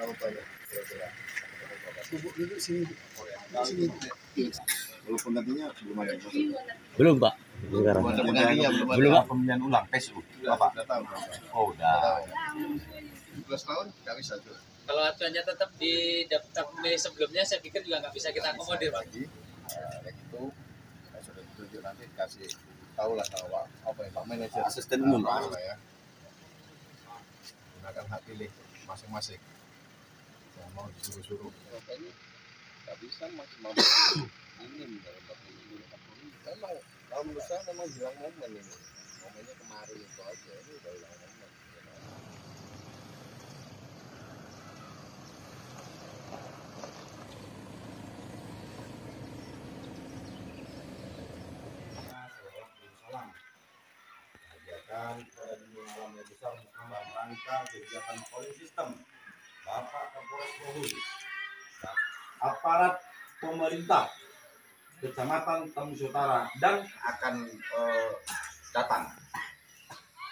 upaya kira-kira? Duduk sini. Sini. Walaupun nantinya belum ada yang masuk. Belum, Pak. Belum ada penggantinya, belum ada Pak. pemilihan ulang PSU. Bapak udah tahu. Oh, udah. 17 tahun nggak bisa tuh. Kalau acuannya tetap di daftar pemilih sebelumnya, saya pikir juga nggak bisa kita akomodir, Pak. Lagi, yang itu sudah ditunjuk nanti kasih tahu lah sama apa ya Pak Manajer Asisten umum lah ya. Gunakan hak pilih masing-masing. Yang mau disuruh-suruh. Ini nggak bisa maksimal ini dalam waktu ini. Memang kalau menurut saya memang hilang momen ini. Momennya kemarin itu aja, ini udah hilang momen. Kegiatan pada dunia alam yang besar dalam rangka kegiatan polling system Bapak Kapolres Prohul, aparat pemerintah Kecamatan Tembus Utara dan akan datang.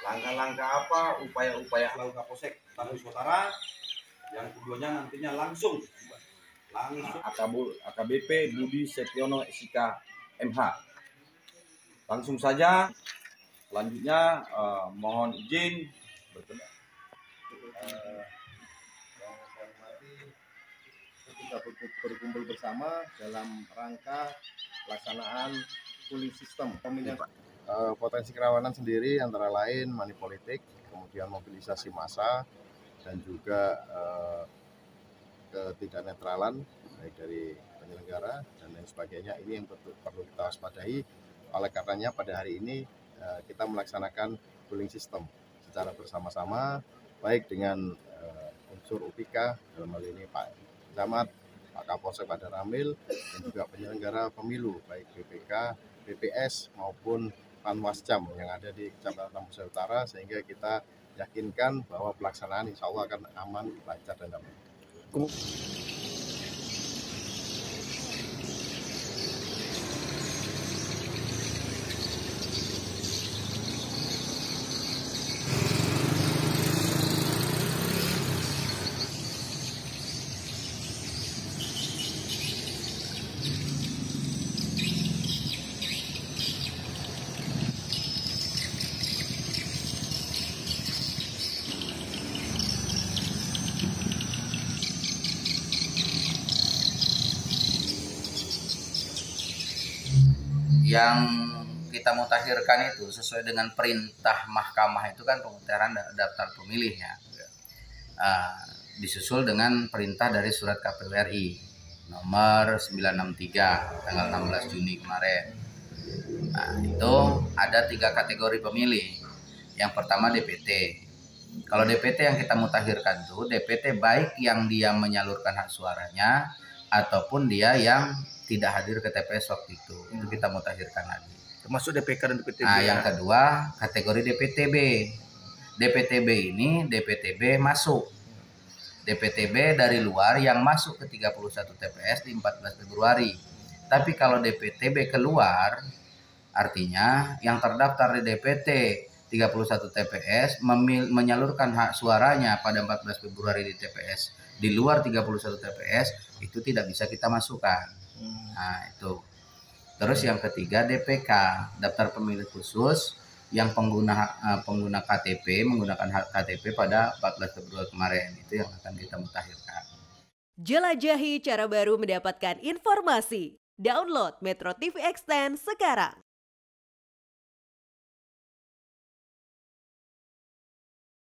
Langkah-langkah apa, upaya-upaya lalu Kapolsek Tembus Utara yang keduanya nantinya langsung AKBP Budi Setiono Sika MH. Langsung saja. Selanjutnya mohon izin yang saya hormati ketika berkumpul bersama dalam rangka pelaksanaan polling system pemilihan. Potensi kerawanan sendiri antara lain money politik, kemudian mobilisasi massa dan juga ketidaknetralan baik dari penyelenggara dan lain sebagainya. Ini yang perlu kita waspadai. Oleh karenanya pada hari ini kita melaksanakan polling system secara bersama-sama baik dengan unsur UPK dalam hal ini Pak Camat, Pak Kapolsek Padang Ramil dan juga penyelenggara pemilu baik BPK, BPS maupun Panwascam yang ada di Kecamatan Tembus Utara, sehingga kita yakinkan bahwa pelaksanaan insya Allah akan aman, lancar dan damai. Yang kita mutakhirkan itu sesuai dengan perintah mahkamah itu kan pemutahiran daftar pemilih ya. Disusul dengan perintah dari surat KPU RI nomor 963 tanggal 16 Juni kemarin. Nah, itu ada 3 kategori pemilih. Yang pertama DPT. Kalau DPT yang kita mutakhirkan itu DPT baik yang dia menyalurkan hak suaranya ataupun dia yang tidak hadir ke TPS waktu itu kita mutakhirkan lagi. Termasuk DPK dan DPTB. Nah, yang kedua kategori DPTB. DPTB ini DPTB masuk. DPTB dari luar yang masuk ke 31 TPS di 14 Februari. Tapi kalau DPTB keluar, artinya yang terdaftar di DPT 31 TPS menyalurkan hak suaranya pada 14 Februari di TPS di luar 31 TPS itu tidak bisa kita masukkan. Nah itu. Terus yang ketiga DPK, daftar pemilih khusus yang pengguna KTP menggunakan hak KTP pada 14 Februari kemarin, itu yang akan kita mutakhirkan. Jelajahi cara baru mendapatkan informasi. Download Metro TV Extend sekarang.